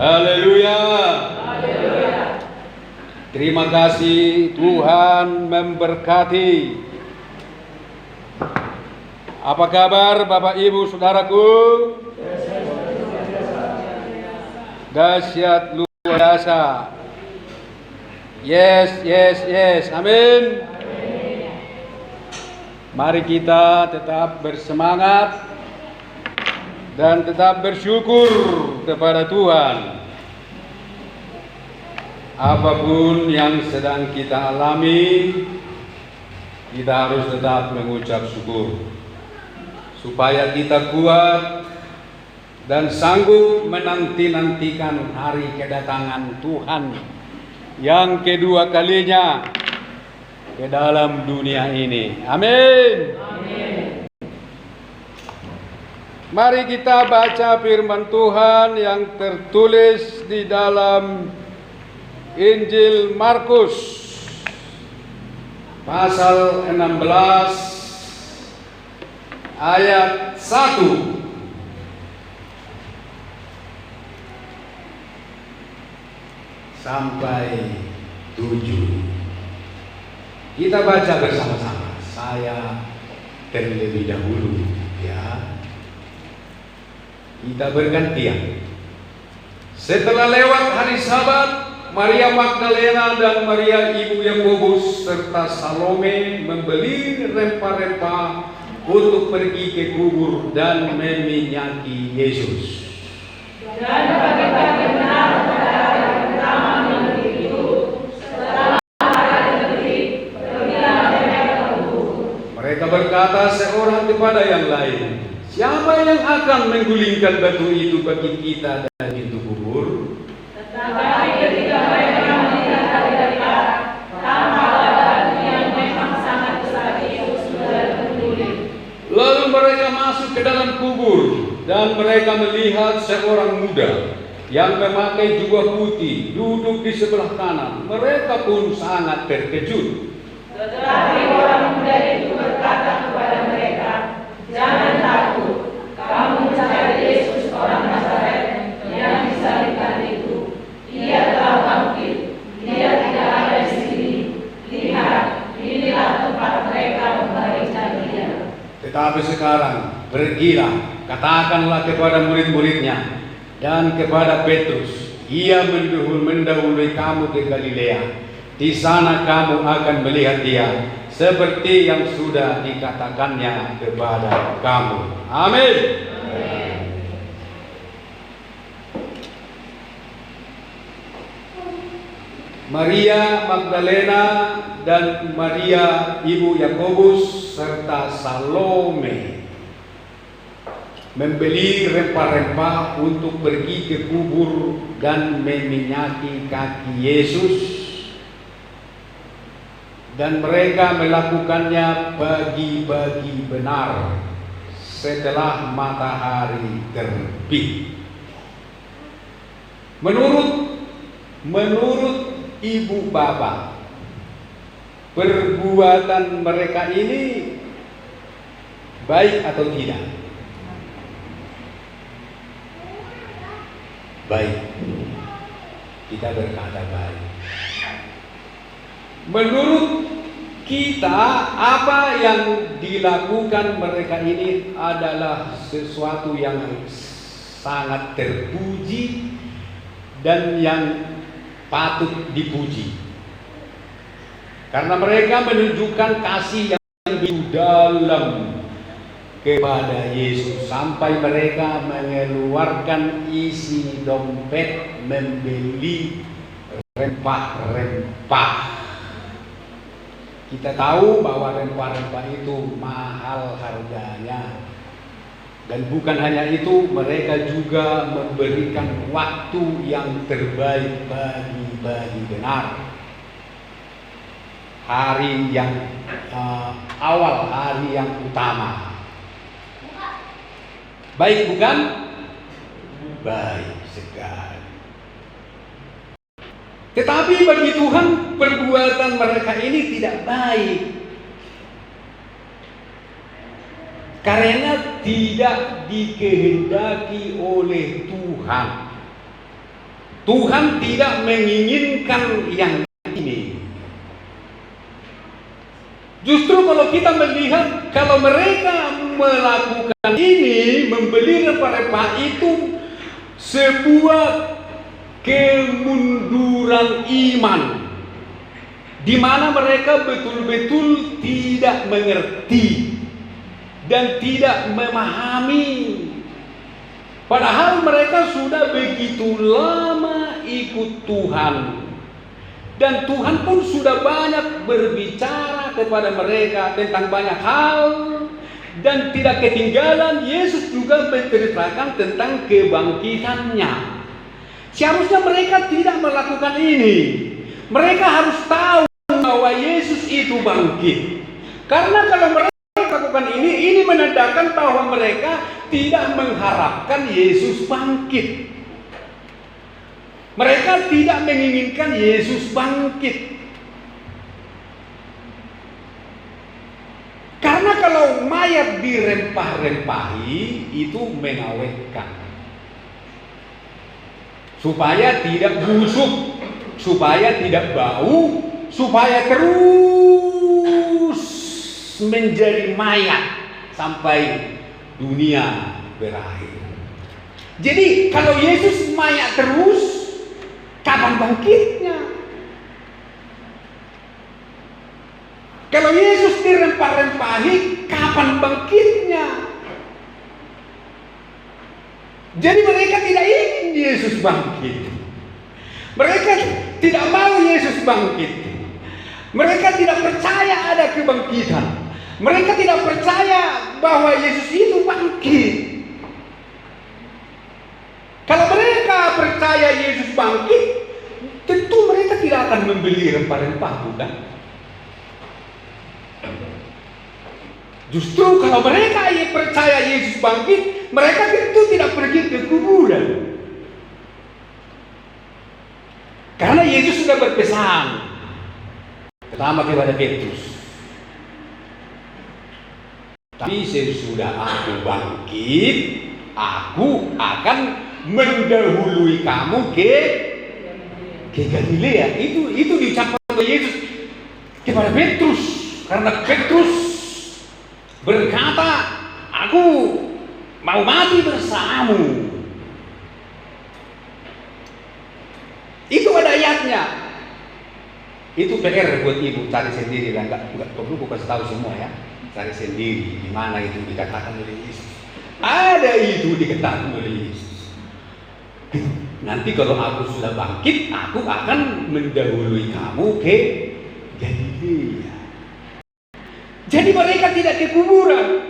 Haleluya. Terima kasih, Tuhan memberkati. Apa kabar Bapak Ibu Saudaraku? Dahsyat luar biasa. Yes. Amin. Mari kita tetap bersemangat dan tetap bersyukur kepada Tuhan. Apapun yang sedang kita alami, kita harus tetap mengucap syukur supaya kita kuat dan sanggup menanti-nantikan hari kedatangan Tuhan yang kedua kalinya ke dalam dunia ini. Amin. Mari kita baca firman Tuhan yang tertulis di dalam Injil Markus pasal 16 ayat 1 sampai 7. Kita baca bersama-sama. Saya terlebih dahulu, ya. Kita bergantian. Setelah lewat hari Sabat, Maria Magdalena dan Maria ibu Yakobus serta Salome membeli rempah-rempah untuk pergi ke kubur dan meminyaki Yesus. Dan pagi-pagi benar pada hari pertama minggu itu, setelah hari terbit, pergilah mereka ke kubur. Mereka berkata seorang kepada yang lain, siapa yang akan menggulingkan batu itu bagi kita dari pintu kubur? Tetapi ketika mereka melihat dari dekat, tampaklah batu yang memang sangat besar itu sudah terguling. Lalu mereka masuk ke dalam kubur dan mereka melihat seorang muda yang memakai jubah putih duduk di sebelah kanan. Mereka pun sangat terkejut. Tetapi orang muda itu berkata kepada mereka, jangan takut, kamu mencari Yesus orang Nazaret yang disalibkan itu. Dia telah bangkit, dia tidak ada di sini. Lihat, inilah tempat mereka membaringkan dia. Tetapi sekarang pergilah, katakanlah kepada murid-muridnya dan kepada Petrus, ia mendahului kamu ke Galilea. Di sana kamu akan melihat dia, seperti yang sudah dikatakannya kepada kamu. Amin. Maria Magdalena dan Maria ibu Yakobus serta Salome membeli rempah-rempah untuk pergi ke kubur dan meminyaki kaki Yesus, dan mereka melakukannya pagi-pagi benar setelah matahari terbit. Menurut ibu bapak, perbuatan mereka ini baik atau tidak? Baik. Kita berkata baik. Menurut kita, apa yang dilakukan mereka ini adalah sesuatu yang sangat terpuji dan yang patut dipuji. Karena mereka menunjukkan kasih yang begitu dalam kepada Yesus sampai mereka mengeluarkan isi dompet membeli rempah-rempah. Kita tahu bahwa rempah-rempah itu mahal harganya. Dan bukan hanya itu, mereka juga memberikan waktu yang terbaik bagi benar. Hari yang awal, hari yang utama. Baik bukan? Baik sekali. Tetapi bagi Tuhan perbuatan mereka ini tidak baik. Karena tidak dikehendaki oleh Tuhan. Tuhan tidak menginginkan yang ini. Justru kalau kita melihat, kalau mereka melakukan ini, membeli rempah-rempah itu sebuah kemunduran iman, di mana mereka betul-betul tidak mengerti dan tidak memahami. Padahal mereka sudah begitu lama ikut Tuhan. Dan Tuhan pun sudah banyak berbicara kepada mereka tentang banyak hal. Dan tidak ketinggalan, Yesus juga menceritakan tentang kebangkitannya. Seharusnya mereka tidak melakukan ini. Mereka harus tahu bahwa Yesus itu bangkit. Karena kalau mereka melakukan ini menandakan bahwa mereka tidak mengharapkan Yesus bangkit. Mereka tidak menginginkan Yesus bangkit. Karena kalau mayat dirempah-rempahi itu mengawetkan, supaya tidak busuk, supaya tidak bau, supaya terus menjadi mayat sampai dunia berakhir. Jadi kalau Yesus mayat terus, kapan bangkitnya? Kalau Yesus dirempah-rempahi, kapan bangkitnya? Jadi mereka tidak ingin Yesus bangkit. Mereka tidak mau Yesus bangkit. Mereka tidak percaya ada kebangkitan. Mereka tidak percaya bahwa Yesus itu bangkit. Kalau mereka percaya Yesus bangkit, tentu mereka tidak akan membeli rempah-rempah, bukan? Justru kalau mereka percaya Yesus bangkit, mereka tentu tidak pergi ke kuburan. Karena Yesus sudah berpesan, pertama kepada Petrus, tapi sesudah aku bangkit, aku akan mendahului kamu ke Galilea. Itu diucapkan oleh Yesus kepada Petrus, karena Petrus berkata, aku mau mati bersamamu. Itu ada ayatnya. Itu PR buat ibu, cari sendiri lah, nggak perlu aku kasih tahu semua ya. Cari sendiri di mana itu dikatakan oleh Yesus. Ada itu dikatakan oleh Yesus. Nanti kalau aku sudah bangkit, aku akan mendahului kamu ke Galilea. Jadi mereka tidak ke kuburan.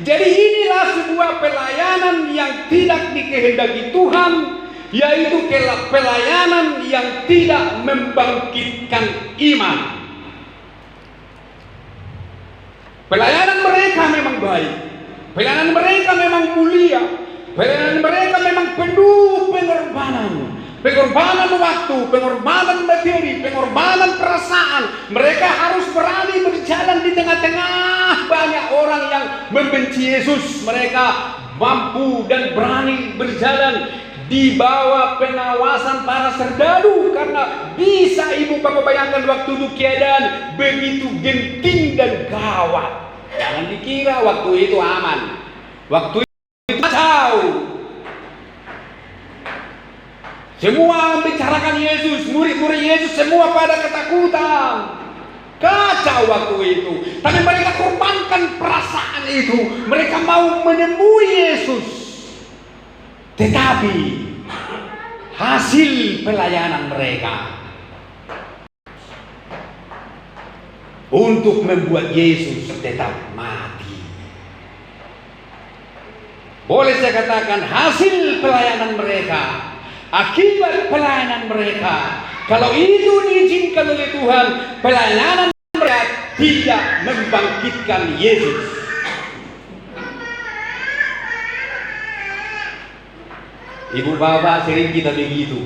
Jadi inilah sebuah pelayanan yang tidak dikehendaki Tuhan, yaitu pelayanan yang tidak membangkitkan iman. Pelayanan mereka memang baik, pelayanan mereka memang mulia, pelayanan mereka memang penuh pengorbanan. Pengorbanan waktu, pengorbanan materi, pengorbanan perasaan. Mereka harus berani berjalan di tengah-tengah banyak orang yang membenci Yesus. Mereka mampu dan berani berjalan di bawah pengawasan para serdadu. Karena bisa ibu bapak bayangkan waktu itu keadaan begitu genting dan gawat. Jangan dikira waktu itu aman. Waktu itu kacau. Semua membicarakan Yesus, murid-murid Yesus semua pada ketakutan. Kacau waktu itu. Tapi mereka korbankan perasaan itu. Mereka mau menemui Yesus. Tetapi hasil pelayanan mereka untuk membuat Yesus tetap mati. Boleh saya katakan hasil pelayanan mereka, akibat pelayanan mereka, kalau itu diizinkan oleh Tuhan, pelayanan mereka tidak membangkitkan Yesus. Ibu bapak, sering kita begitu.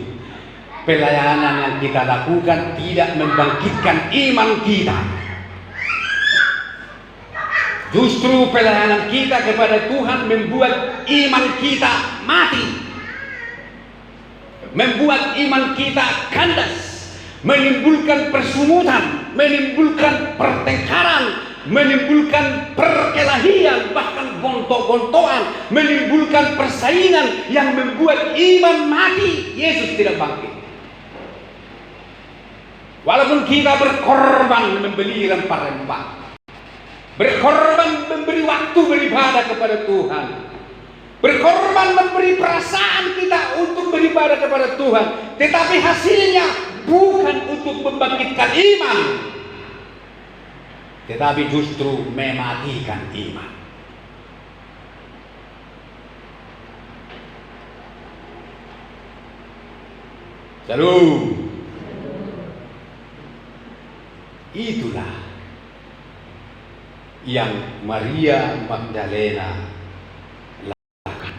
Pelayanan yang kita lakukan tidak membangkitkan iman kita. Justru pelayanan kita kepada Tuhan membuat iman kita mati. membuat iman kita kandas, menimbulkan persungutan, menimbulkan pertengkaran, menimbulkan perkelahian, bahkan gontok-gontokan, menimbulkan persaingan yang membuat iman mati. Yesus tidak bangkit. Walaupun kita berkorban membeli rempah-rempah, berkorban memberi waktu beribadah kepada Tuhan, berkorban memberi perasaan kita untuk beribadah kepada Tuhan, tetapi hasilnya bukan untuk membangkitkan iman, tetapi justru mematikan iman. Shalom. Itulah yang Maria Magdalena lakukan.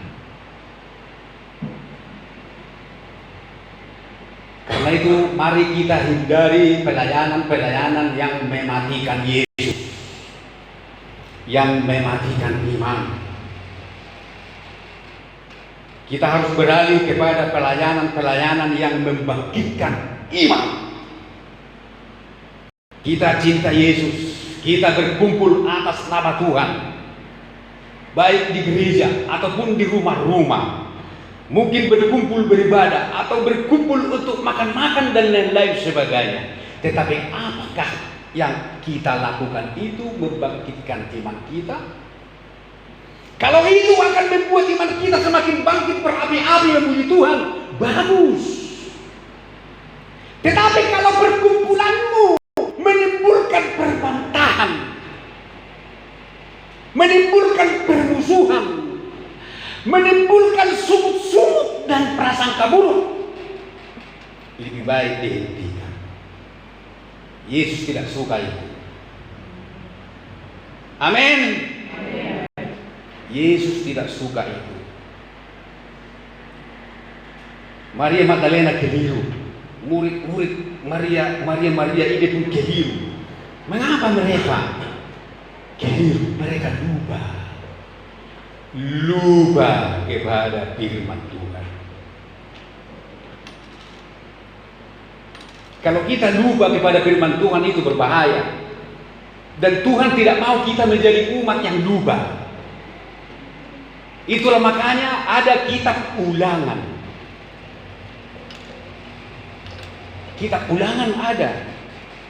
Karena itu mari kita hindari pelayanan-pelayanan yang mematikan Yesus, yang mematikan iman. Kita harus beralih kepada pelayanan-pelayanan yang membangkitkan iman. Kita cinta Yesus, kita berkumpul atas nama Tuhan, baik di gereja ataupun di rumah-rumah, mungkin berkumpul beribadah atau berkumpul untuk makan-makan dan lain-lain sebagainya. Tetapi apakah yang kita lakukan itu membangkitkan iman kita? Kalau itu akan membuat iman kita semakin bangkit berapi-api memuji Tuhan, bagus. Tetapi kalau perkumpulanmu menimbulkan perbantahan, menimbulkan permusuhan, menimbulkan sumut-sumut dan prasangka buruk, lebih baik dihentikan. Yesus tidak suka itu. Amin. Yesus tidak suka itu. Maria Magdalena keliru. Murid-murid Maria ini pun keliru. Mengapa mereka keliru? Mereka lupa kepada firman Tuhan. Kalau kita lupa kepada firman Tuhan itu berbahaya. Dan Tuhan tidak mau kita menjadi umat yang lupa. Itulah makanya ada kitab ulangan. Kitab ulangan ada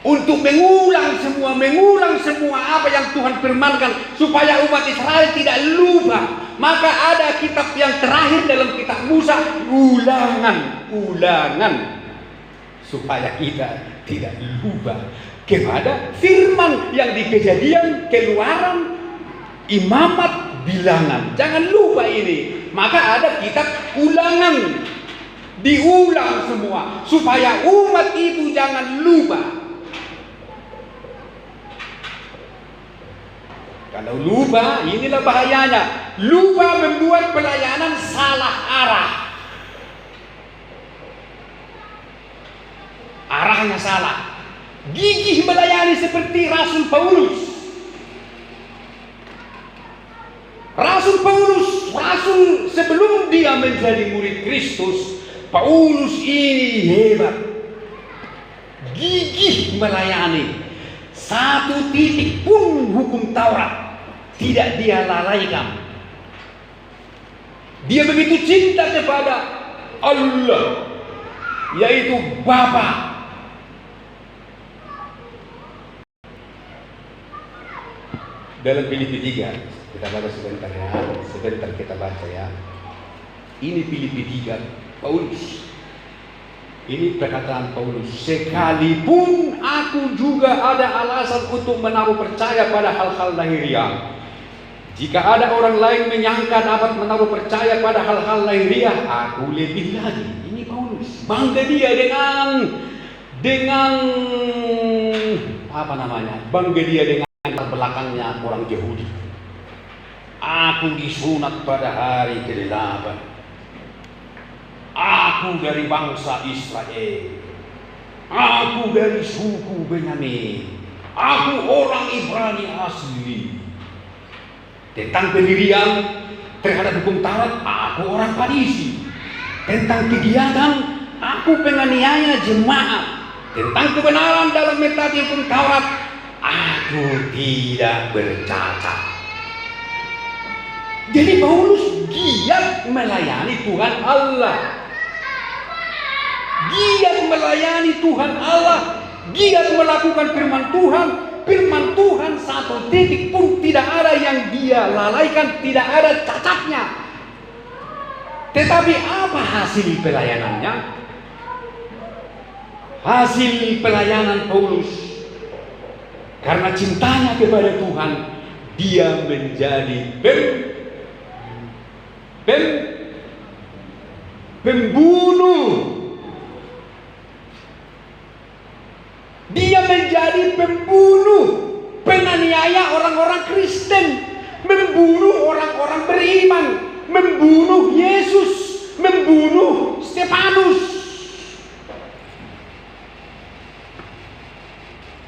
untuk mengulang semua apa yang Tuhan firmankan supaya umat Israel tidak lupa. Maka ada kitab yang terakhir dalam kitab Musa, ulangan supaya kita tidak lupa kepada firman yang di Kejadian, Keluaran, Imamat, Bilangan. Jangan lupa ini. Maka ada kitab ulangan, diulang semua supaya umat itu jangan lupa. Kalau lupa, inilah bahayanya. Lupa membuat pelayanan salah arah. Arahnya salah. Gigih melayani seperti Rasul Paulus. Rasul sebelum dia menjadi murid Kristus, Paulus ini hebat, gigih melayani. Satu titik pun hukum Taurat tidak dia lalaikan. Dia begitu cinta kepada Allah, yaitu Bapa. Dalam Filipi 3, kita baca sebentar ya, sebentar kita baca ya. Ini Filipi 3, Paulus. Ini perkataan Paulus. Sekalipun aku juga ada alasan untuk menaruh percaya pada hal-hal lahiriah. Jika ada orang lain menyangka dapat menaruh percaya pada hal-hal lahiriah, aku lebih lagi. Ini Paulus. Bangga dia dengan apa namanya? Bangga dia dengan belakangnya orang Yahudi. Aku disunat pada hari ke-8. Aku dari bangsa Israel. Aku dari suku Benyamin. Aku orang Ibrani asli. Tentang pendirian terhadap hukum Taurat, aku orang Farisi. Tentang kegiatan, aku penganiaya jemaat tentang kebenaran dalam mentaati hukum Taurat, aku tidak bercacat. Jadi Paulus giat melayani Tuhan Allah, giat melayani Tuhan Allah, giat melakukan firman Tuhan. Firman Tuhan satu titik pun tidak ada yang dia lalaikan, tidak ada cacatnya. Tetapi apa hasil pelayanannya? Hasil pelayanan Paulus, karena cintanya kepada Tuhan, dia menjadi pembunuh. Dia menjadi pembunuh, penganiaya orang-orang Kristen, membunuh orang-orang beriman, membunuh Yesus, membunuh Stefanus.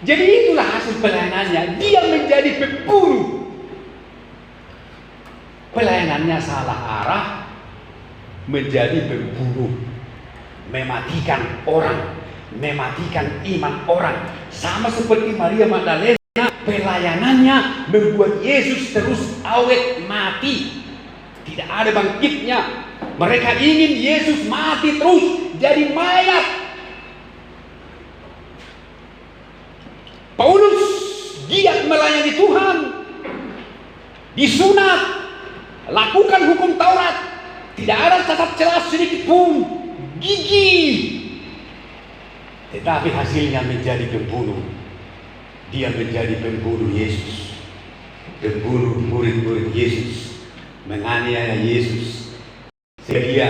Jadi itulah hasil pelayanannya. Dia menjadi pembunuh. Pelayanannya salah arah, menjadi pembunuh, mematikan orang, mematikan iman orang. Sama seperti Maria Magdalena, pelayanannya membuat Yesus terus awet mati, tidak ada bangkitnya. Mereka ingin Yesus mati terus, jadi mayat. Paulus giat melayani Tuhan, disunat, lakukan hukum Taurat, tidak ada cacat celah sedikit pun, gigih. Tetapi hasilnya menjadi pembunuh. Dia menjadi pembunuh Yesus, pembunuh murid-murid Yesus, menganiaya Yesus. Sehingga dia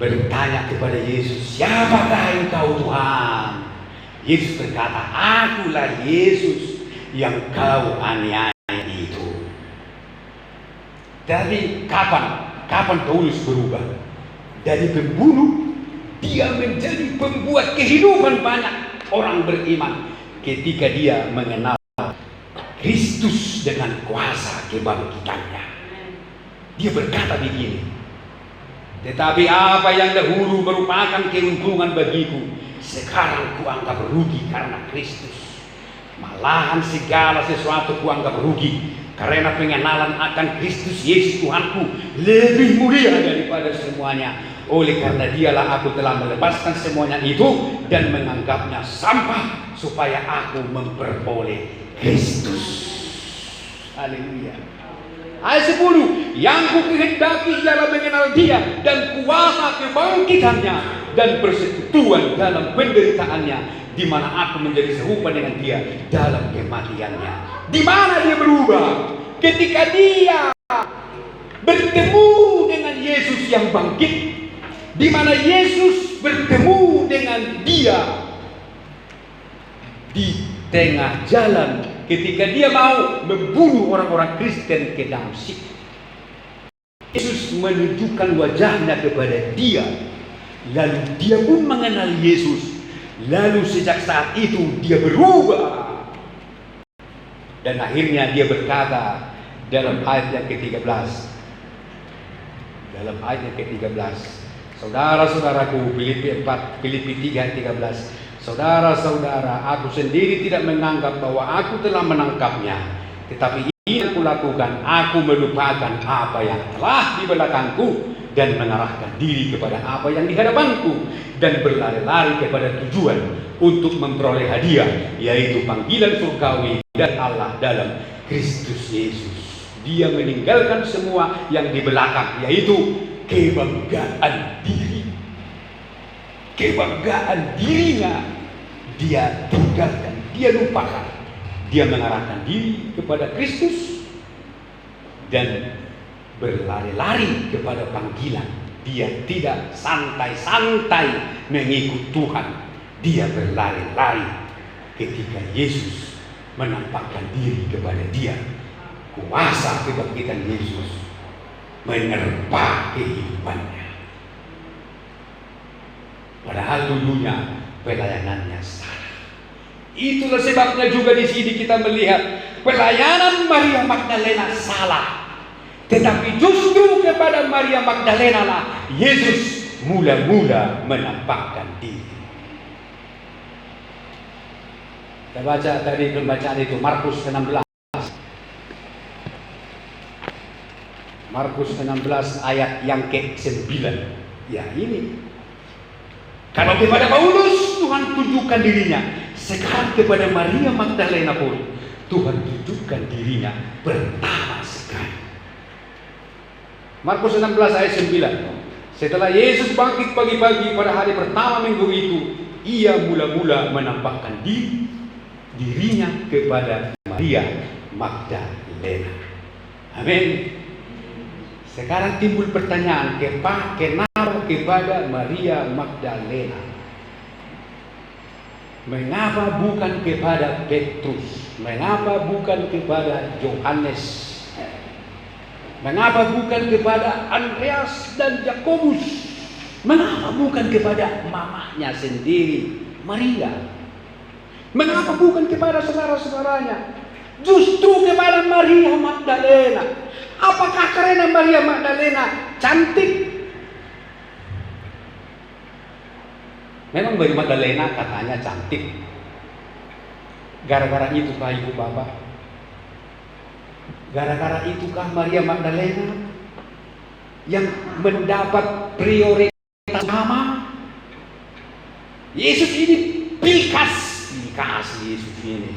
bertanya kepada Yesus, siapakah engkau Tuhan? Yesus berkata, akulah Yesus yang kau aniaya itu. Tapi kapan Paulus berubah? Dari pembunuh, dia menjadi pembuat kehidupan banyak orang beriman ketika dia mengenal Kristus dengan kuasa kebangkitannya. Dia berkata begini, tetapi apa yang dahulu merupakan keuntungan bagiku, sekarang kuanggap rugi karena Kristus. Malahan segala sesuatu kuanggap rugi karena pengenalan akan Kristus Yesus Tuhanku lebih mulia daripada semuanya. Oleh karena dialah aku telah melepaskan semuanya itu dan menganggapnya sampah supaya aku memperoleh Kristus. Haleluya. Ayat 10, yang kukehendaki ialah mengenal dia dan kuasa kebangkitannya dan persekutuan dalam penderitaannya, di mana aku menjadi serupa dengan dia dalam kematiannya. Di mana dia berubah? Ketika dia bertemu dengan Yesus yang bangkit, di mana Yesus bertemu dengan dia di tengah jalan ketika dia mau membunuh orang-orang Kristen ke Damsyik. Yesus menunjukkan wajahnya kepada dia, lalu dia pun mengenal Yesus. Lalu sejak saat itu dia berubah, dan akhirnya dia berkata dalam ayat yang ke-13, saudara-saudaraku, Filipi 4, Filipi 3 ayat 13, saudara-saudara, aku sendiri tidak menganggap bahwa aku telah menangkapnya, tetapi ini aku lakukan, aku melupakan apa yang telah di belakangku dan mengarahkan diri kepada apa yang di hadapanku, dan berlari-lari kepada tujuan untuk memperoleh hadiah, yaitu panggilan surgawi dari Allah dalam Kristus Yesus. Dia meninggalkan semua yang di belakang, yaitu kebanggaan diri. Kebanggaan dirinya dia tinggalkan, dia lupakan. Dia mengarahkan diri kepada Kristus dan berlari-lari kepada panggilan. Dia tidak santai-santai mengikut Tuhan. Dia berlari-lari ketika Yesus menampakkan diri kepada dia. Kuasa kebangkitan Yesus menerpa kehidupannya. Padahal dulunya pelayanannya salah. Itulah sebabnya juga di sini kita melihat pelayanan Maria Magdalena salah. Tetapi justru kepada Maria Magdalena lah Yesus mula-mula menampakkan diri. Kita baca tadi pembacaan itu Markus 16. Markus 16 ayat yang ke-9. Ya ini. Kalau kepada Paulus Tuhan tunjukkan dirinya, sekarang kepada Maria Magdalena pun Tuhan tunjukkan dirinya pertama sekali. Markus 16 ayat 9. Setelah Yesus bangkit pagi-pagi pada hari pertama minggu itu, ia mula-mula menampakkan dirinya kepada Maria Magdalena. Amin. Sekarang timbul pertanyaan, kenapa kepada Maria Magdalena? Mengapa bukan kepada Petrus? Mengapa bukan kepada Yohanes? Mengapa bukan kepada Andreas dan Yakobus? Mengapa bukan kepada mamanya sendiri, Maria? Mengapa bukan kepada saudara-saudaranya? Justru kepada Maria Magdalena. Apakah karena Maria Magdalena cantik? Memang Maria Magdalena katanya cantik. Gara-gara itukah ibu bapak? Gara-gara itukah Maria Magdalena yang mendapat prioritas utama? Yesus ini pilkas Yesus ini.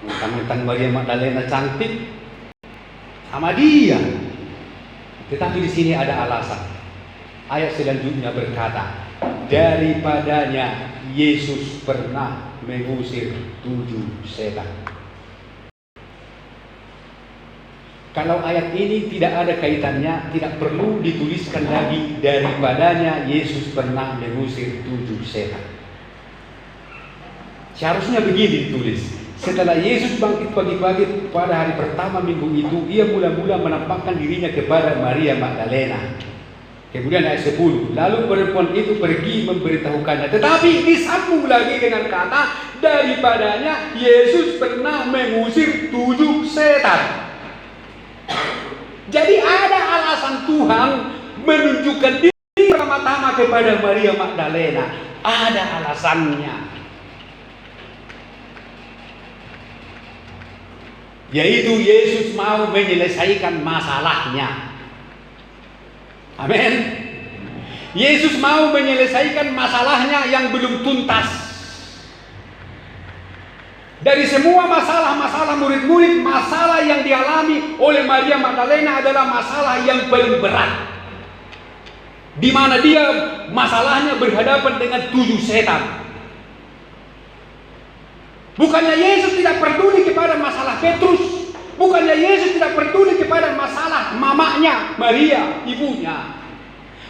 Mentang-mentang Maria Magdalena cantik sama dia. Tetapi di sini ada alasan. Ayat selanjutnya berkata, daripadanya Yesus pernah mengusir 7 setan. Kalau ayat ini tidak ada kaitannya, tidak perlu dituliskan lagi daripadanya Yesus pernah mengusir 7 setan. Seharusnya begini ditulis. Setelah Yesus bangkit pagi-pagi pada hari pertama minggu itu, ia mula-mula menampakkan dirinya kepada Maria Magdalena. Kemudian ayat 10, lalu perempuan itu pergi memberitahukannya. Tetapi disambung lagi dengan kata, daripadanya Yesus pernah mengusir 7 setan. Jadi ada alasan Tuhan menunjukkan diri pertama-tama kepada Maria Magdalena. Ada alasannya. Yaitu Yesus mau menyelesaikan masalahnya. Amin. Yesus mau menyelesaikan masalahnya yang belum tuntas. Dari semua masalah-masalah murid-murid, masalah yang dialami oleh Maria Magdalena adalah masalah yang paling berat. Di mana dia masalahnya berhadapan dengan 7 setan. Bukannya Yesus tidak peduli kepada masalah Petrus. Bukannya Yesus tidak peduli kepada masalah mamanya, Maria, ibunya.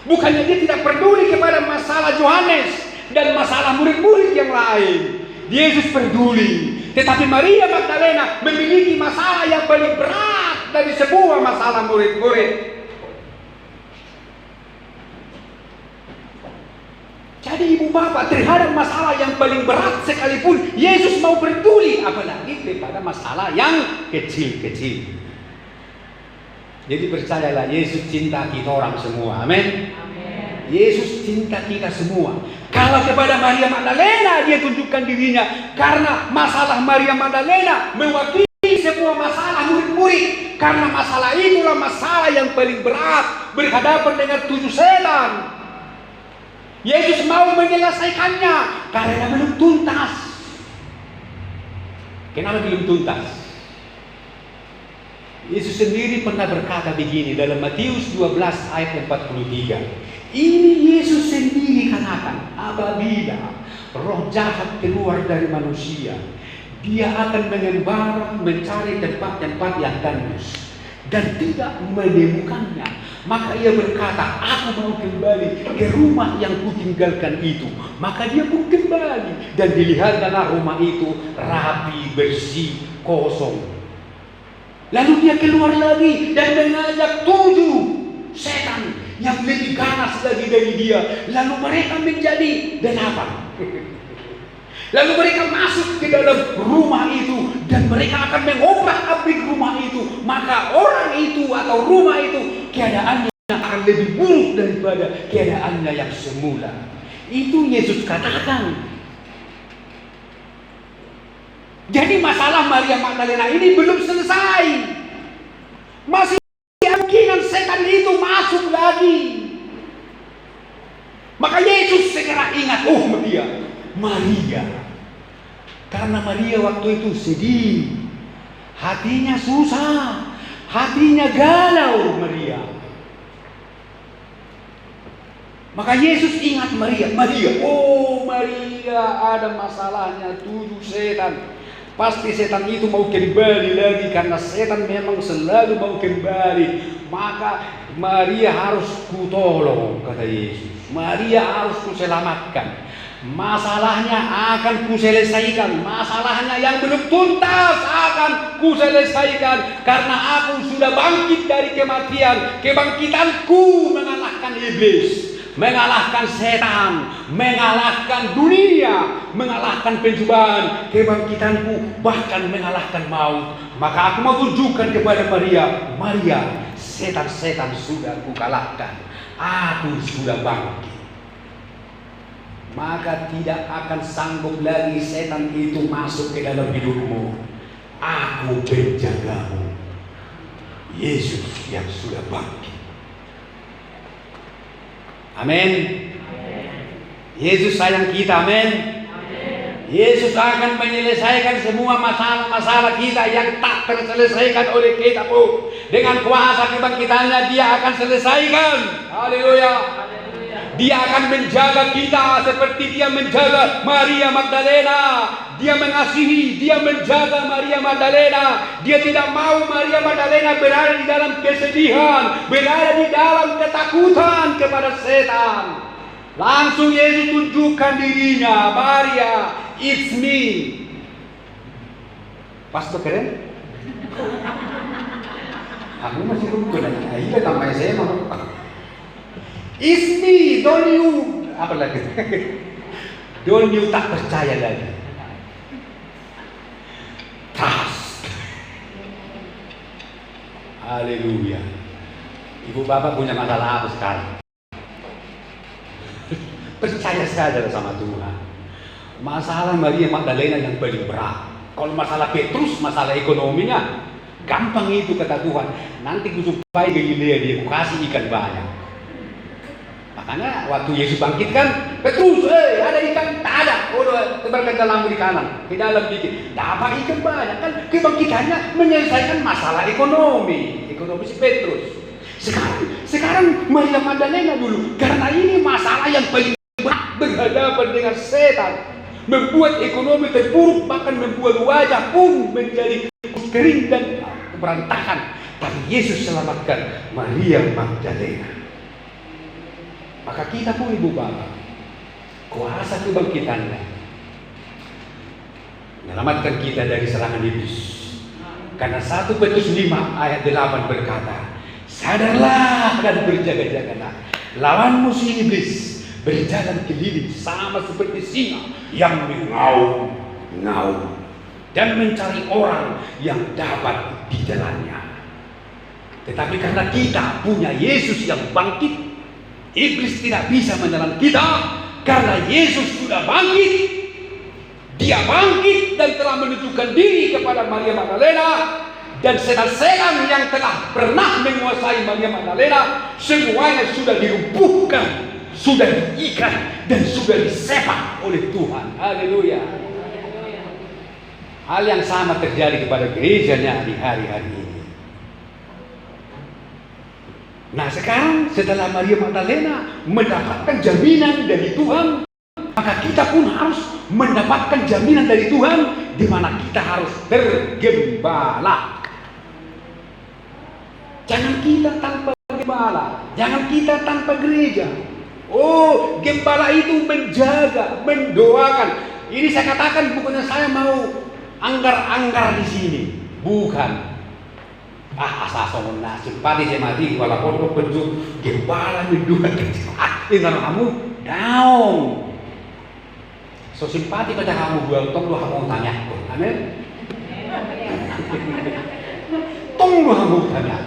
Bukannya dia tidak peduli kepada masalah Yohanes dan masalah murid-murid yang lain. Yesus peduli. Tetapi Maria Magdalena memiliki masalah yang paling berat dari semua masalah murid-murid. Jadi ibu bapak terhadap masalah yang paling berat sekalipun Yesus mau peduli, apalagi kepada masalah yang kecil-kecil. Jadi percayalah, Yesus cinta kita orang semua. Amin. Yesus cinta kita semua. Kalau kepada Maria Magdalena dia tunjukkan dirinya, karena masalah Maria Magdalena mewakili semua masalah murid-murid. Karena masalah itulah masalah yang paling berat, berhadapan dengan 7 setan. Yesus mau menyelesaikannya karena belum tuntas. Kenapa belum tuntas? Yesus sendiri pernah berkata begini dalam Matius 12 ayat 43. Ini Yesus sendiri katakan, apabila roh jahat keluar dari manusia, dia akan mengembara mencari tempat-tempat yang tandus dan tidak menemukannya. Maka ia berkata, aku mau kembali ke rumah yang kutinggalkan itu. Maka dia pun kembali, dan dilihatlah rumah itu rapi, bersih, kosong. Lalu dia keluar lagi dan mengajak 7 setan yang lebih ganas lagi dari dia. Lalu mereka menjadi 8. Lalu mereka masuk ke dalam rumah itu dan mereka akan mengobrak-abrik rumah itu. Maka orang itu atau rumah itu keadaannya akan lebih buruk daripada keadaannya yang semula. Itu Yesus katakan. Jadi masalah Maria Magdalena ini belum selesai. Masih kemungkinan setan itu masuk lagi. Maka Yesus segera ingat, oh Maria. Karena Maria waktu itu sedih. Hatinya susah. Hatinya galau Maria. Maka Yesus ingat Maria. Oh Maria, ada masalahnya 7 setan. Pasti setan itu mau kembali lagi, karena setan memang selalu mau kembali. Maka Maria harus kutolong, kata Yesus. Maria harus kuselamatkan. Masalahnya akan kuselesaikan. Masalahnya yang belum tuntas akan kuselesaikan. Karena aku sudah bangkit dari kematian. Kebangkitanku mengalahkan iblis, mengalahkan setan, mengalahkan dunia, mengalahkan pencobaan. Kebangkitanku bahkan mengalahkan maut. Maka aku mau tunjukkan kepada Maria, setan-setan sudah kukalahkan. Aku sudah bangkit. Maka tidak akan sanggup lagi setan itu masuk ke dalam hidupmu. Aku penjagamu. Yesus yang sudah bangkit. Amin. Yesus sayang kita, amin. Yesus akan menyelesaikan semua masalah-masalah kita yang tak terselesaikan oleh kita pun. Dengan kuasa kebangkitannya Dia akan selesaikan. Haleluya. Dia akan menjaga kita seperti Dia menjaga Maria Magdalena. Dia mengasihi, Dia menjaga Maria Magdalena. Dia tidak mau Maria Magdalena berada di dalam kesedihan, berada di dalam ketakutan kepada setan. Langsung Yesus tunjukkan dirinya, Maria, it's me. Pastor keren? Aku masih lupa lagi. Iya tambah saya mau. It's me, don't you apa lagi? Don't you tak percaya lagi. Trust. Haleluya. Ibu bapak punya masalah apa sekarang? Percaya saja sama Tuhan. Masalah Maria Magdalena yang paling berat. Kalau masalah Petrus, masalah ekonominya gampang itu kata Tuhan. Nanti kusupai Galilea dia, kasih ikan banyak. Makanya waktu Yesus bangkit kan, Petrus, ada ikan? Tak ada. Tebarkan dalammu di kanan, di dalam dikit. Dapat ikan banyak kan? Kebangkitannya menyelesaikan masalah ekonomi si Petrus. Sekarang Maria Magdalena dulu, karena ini masalah yang paling berat berhadapan dengan setan, membuat ekonomi terpuruk, bahkan membuat wajah pun menjadi kering dan berantakan. Tapi Yesus selamatkan Maria Magdalena. Maka kita pun ibu bapak, kuasa kebangkitannya menyelamatkan kita dari serangan iblis. Karena 1 Petrus 5 ayat 8 berkata, sadarlah dan berjaga-jagalah, lawan musuh iblis berjalan keliling sama seperti singa yang mengaum-ngaum dan mencari orang yang dapat ditelannya. Tetapi karena kita punya Yesus yang bangkit, iblis tidak bisa menelan kita. Karena Yesus sudah bangkit. Dia bangkit dan telah menunjukkan diri kepada Maria Magdalena. Dan setan-setan yang telah pernah menguasai Maria Magdalena, semuanya sudah dilumpuhkan, sudah diikat, dan sudah disepak oleh Tuhan. Haleluya. Hal yang sama terjadi kepada gerejanya di hari-hari ini. Nah sekarang setelah Maria Magdalena mendapatkan jaminan dari Tuhan, maka kita pun harus mendapatkan jaminan dari Tuhan, di mana kita harus tergembala. Jangan kita tanpa gembala, jangan kita tanpa gereja. Oh, gembala itu menjaga, mendoakan. Ini saya katakan bukannya saya mau anggar-anggar di sini, bukan. Asal simpati saya mati kepala pondok bentuk gembala mendua ini kamu down. So simpati pada kamu buang tong lu kamu tanya, amin. Tong lu kamu tanya.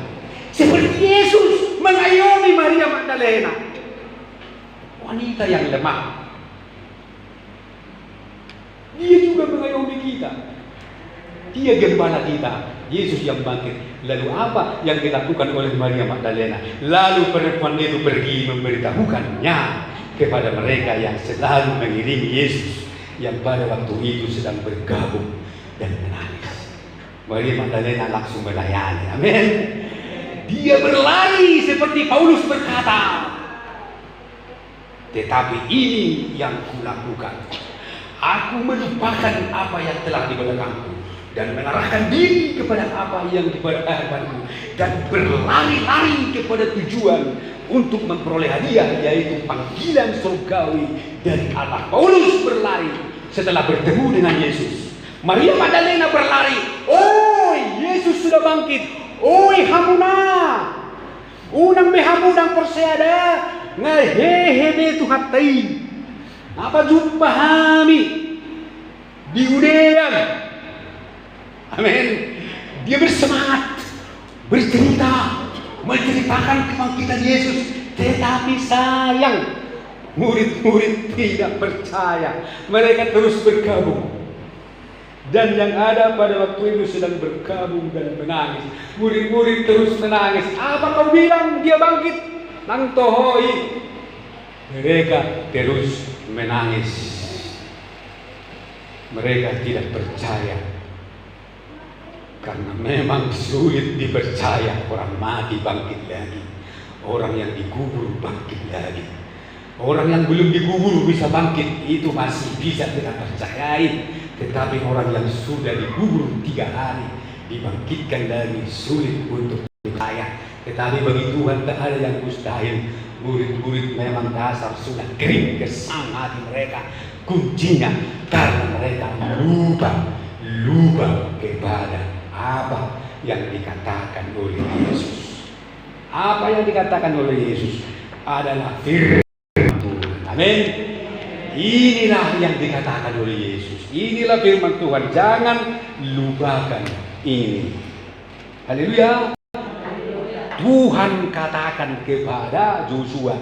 Seperti Yesus mengayomi Maria Magdalena, wanita yang lemah. Dia juga mengayomi kita. Dia gembala kita, Yesus yang bangkit. Lalu apa yang dilakukan oleh Maria Magdalena? Lalu perempuan itu pergi memberitahukannya kepada mereka yang selalu mengiringi Yesus, yang pada waktu itu sedang bergabung dan menangis. Maria Magdalena langsung melayani. Amin. Dia berlari seperti Paulus berkata, tetapi ini yang kulakukan, aku melupakan apa yang telah di belakangku dan mengarahkan diri kepada apa yang di hadapanku, dan berlari-lari kepada tujuan untuk memperoleh hadiah, yaitu panggilan surgawi dari Allah. Paulus berlari setelah bertemu dengan Yesus. Maria Magdalena berlari, oh Yesus sudah bangkit, oi hamuna, unang mehamudang perseada, ngahehe Tuhan tai, apa jumpa kami di Yudea. Amin. Dia bersemangat, bercerita, menceritakan kebangkitan Yesus. Tetapi sayang, murid-murid tidak percaya. Mereka terus bergabung. Dan yang ada pada waktu itu sedang bergabung dan menangis. Murid-murid terus menangis. Apa kau bilang dia bangkit? Nang tohoi. Mereka terus menangis. Mereka tidak percaya. Karena memang sulit dipercaya orang mati bangkit lagi, orang yang dikubur bangkit lagi. Orang yang belum dikubur bisa bangkit, itu masih bisa kita percayai. Tetapi orang yang sudah dikubur 3 hari dibangkitkan lagi, sulit untuk percaya. Tetapi bagi Tuhan tak ada yang mustahil. Murid-murid memang dasar sudah kering kesang hati mereka. Kuncinya karena mereka lupa kepada apa yang dikatakan oleh Yesus. Apa yang dikatakan oleh Yesus adalah firman Tuhan. Amin. Inilah yang dikatakan oleh Yesus. Inilah firman Tuhan. Jangan lupakan ini. Haleluya. Tuhan katakan kepada Joshua,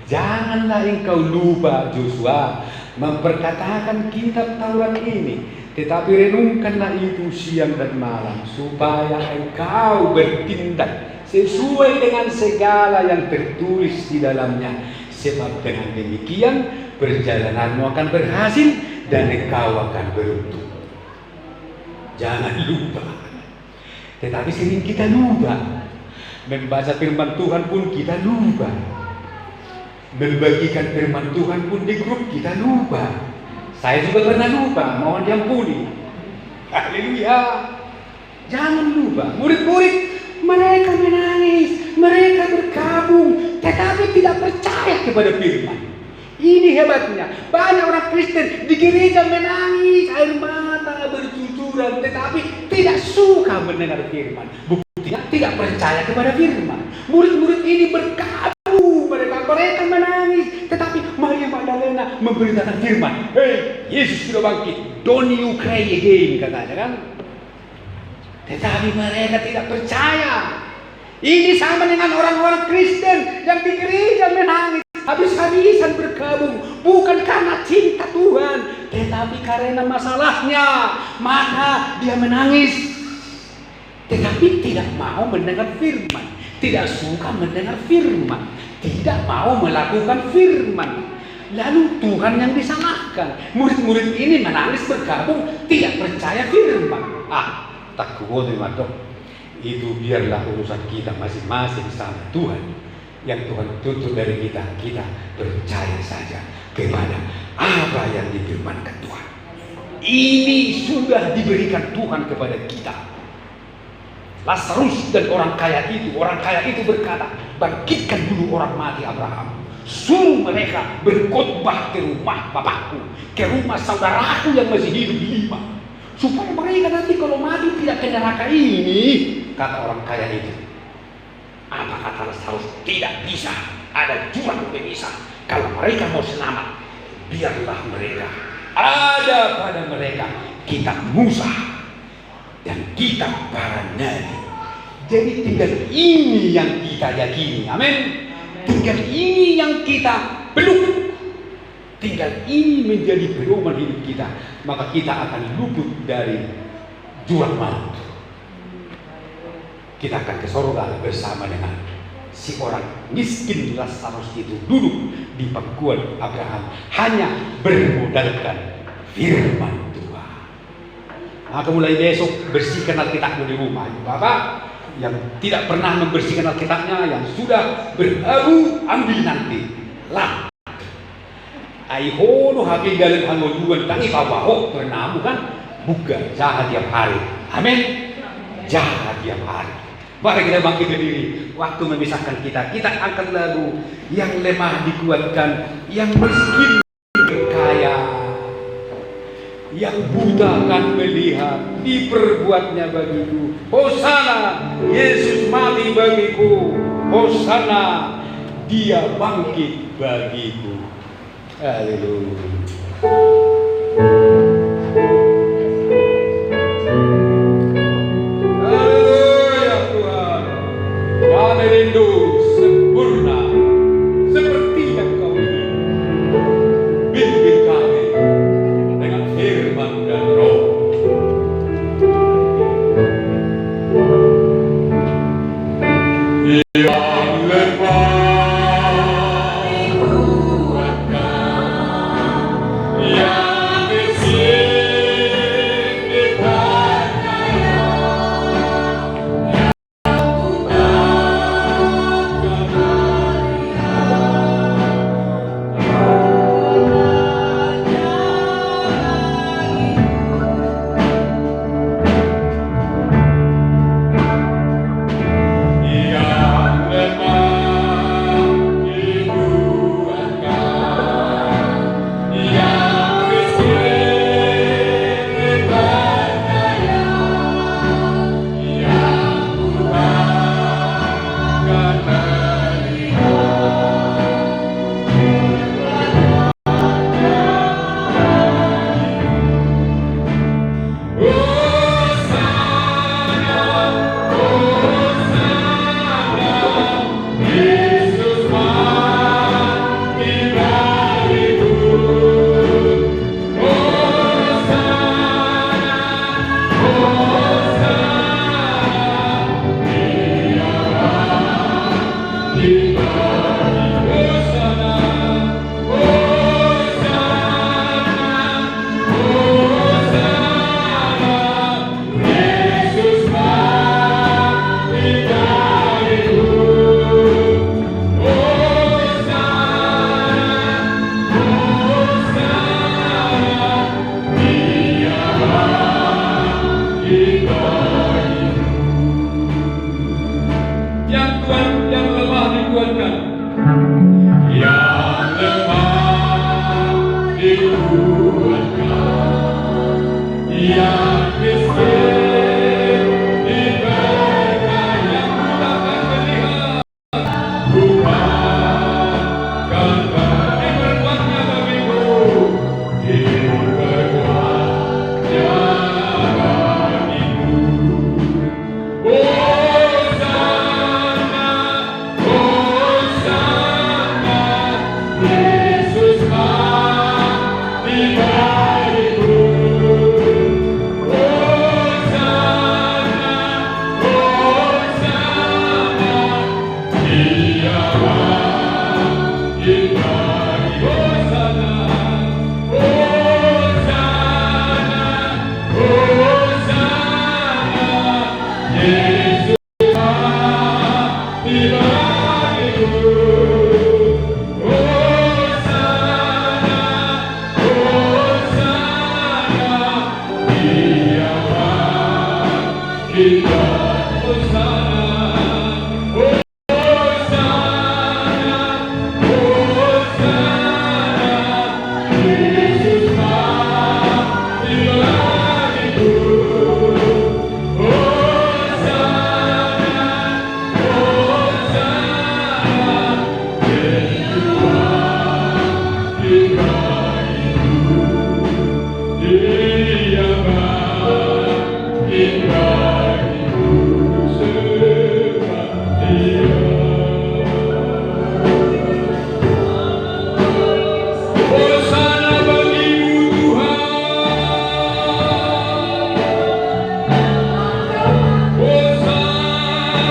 janganlah engkau lupa Joshua memperkatakan kitab Taurat ini, tetapi renungkanlah itu siang dan malam, supaya engkau bertindak sesuai dengan segala yang tertulis di dalamnya. Sebab dengan demikian perjalananmu akan berhasil dan engkau akan beruntung. Jangan lupa. Tetapi sering kita lupa. Membaca firman Tuhan pun kita lupa. Membagikan firman Tuhan pun di grup kita lupa. Saya juga pernah lupa, mohon diampuni. Haleluya. Jangan lupa, murid-murid mereka menangis, mereka bergabung, tetapi tidak percaya kepada firman. Ini hebatnya, banyak orang Kristen di gereja menangis, air mata bercucuran, tetapi tidak suka mendengar firman. Buktinya tidak percaya kepada firman. Murid-murid ini bergabung, mereka menangis, tetapi Maria Magdalena memberitakan firman. Hey, Yesus sudah bangkit, don't you cry again, katanya kan. Tetapi mereka tidak percaya. Ini sama dengan orang-orang Kristen yang di gereja menangis, habis-habisan bergabung, bukan karena cinta Tuhan, tetapi karena masalahnya, maka dia menangis. Tetapi tidak mau mendengar firman, tidak suka mendengar firman, tidak mau melakukan firman. Lalu Tuhan yang disalahkan. Murid-murid ini menangis bergabung, tidak percaya firman. Tak kuat dok. Itu biarlah urusan kita masing-masing sama Tuhan. Yang Tuhan tuntut dari kita, kita percaya saja kepada apa yang difirmankan Tuhan. Ini sudah diberikan Tuhan kepada kita. Lazarus dan orang kaya itu berkata, bangkitkan dulu orang mati Abraham. Suruh mereka berkhotbah ke rumah bapakku, ke rumah saudaraku yang masih hidup 5, supaya mereka nanti kalau mati tidak ke neraka ini. Kata orang kaya itu. Apa kata Lazarus? Tidak bisa. Ada jurang pemisah. Kalau mereka mau selamat, biarlah mereka. Ada pada mereka kitab Musa dan kitab para nabi. Jadi tinggal ini yang kita yakini. Amin. Tinggal ini yang kita peluk. Tinggal ini menjadi pedoman hidup kita. Maka kita akan luput dari jurang maut. Kita akan ke surga bersama dengan si orang miskin Lazarus itu duduk di pangkuan Abraham hanya bermodalkan firman Tuhan. Maka mulai besok bersihkan Alkitabmu di rumah, Bapak yang tidak pernah membersihkan Alkitabnya, yang sudah berabu, ambil nanti lah. Aihono habil dalam hangoduan tangi pawahok bernamu kan bukan jahat tiap hari. Amin. Jahat tiap hari. Mari kita bangkit berdiri. Waktu memisahkan kita angkat lagu yang lemah dikuatkan, yang miskin berkaya, yang buta akan melihat, diperbuatnya bagiku. Hosana, Yesus mati bagiku. Hosana, Dia bangkit bagiku. Haleluya.